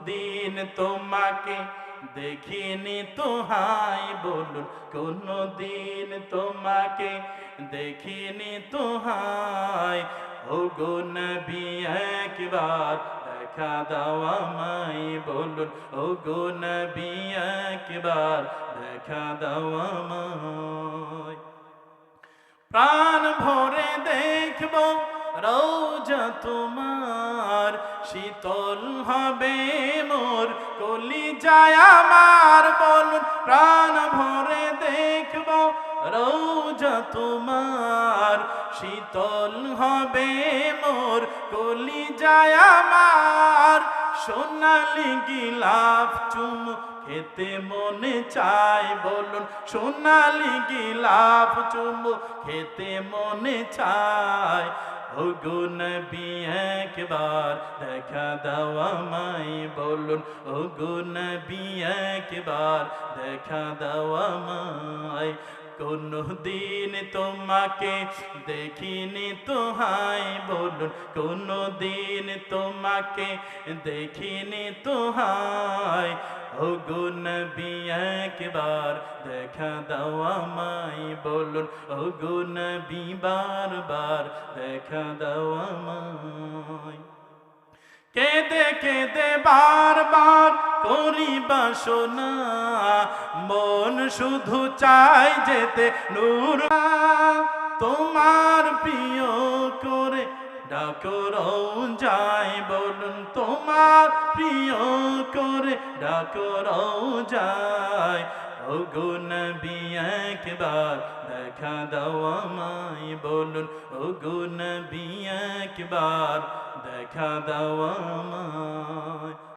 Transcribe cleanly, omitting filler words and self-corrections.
দিন তোমাকে দেখিনি তো হাই বলুন, দিন তোমাকে দেখিনি তো হাই। ওগো নবী একবার দেখা দাও আমায় বলুন, ওগো নবী একবার দেখা দাও আমায়। প্রাণ ভরে দেখব রওজা তোমার, শীতল হবে মোর কলিজায় আমার বলুন। প্রাণ ভরে দেখব রওজা তোমার, শীতল হবে মোর কলিজায় আমার। সোনালি গিলাফ চুমু খেতে মনে চায় বলুন, সোনালি গিলাফ চুমু খেতে মনে চায়। ওগো নবী একবার দেখা দাও আমায় বলুন, ওগো নবী একবার দেখা দাও আমায়। দিন তোমাকে দেখিনি তো হাই বলুন, দিন তোমাকে দেখিনি তো হাই। ওগো নবী একবার দেখা দাও আমায় বলুন, ওগো নবী বারবার দেখা দাও আমায়। কেঁদে কেঁদে বারবার করি বাসনা, মন শুধু চাই যেতে নূর। তোমার প্রিয় করে ডাকো রওজায় বলুন, তোমার প্রিয় করে ডাকো রওজায়। ওগো নবী একবার দেখা দাও আমায় বলুন, ওগো নবী একবার দেখা দাও আমায়।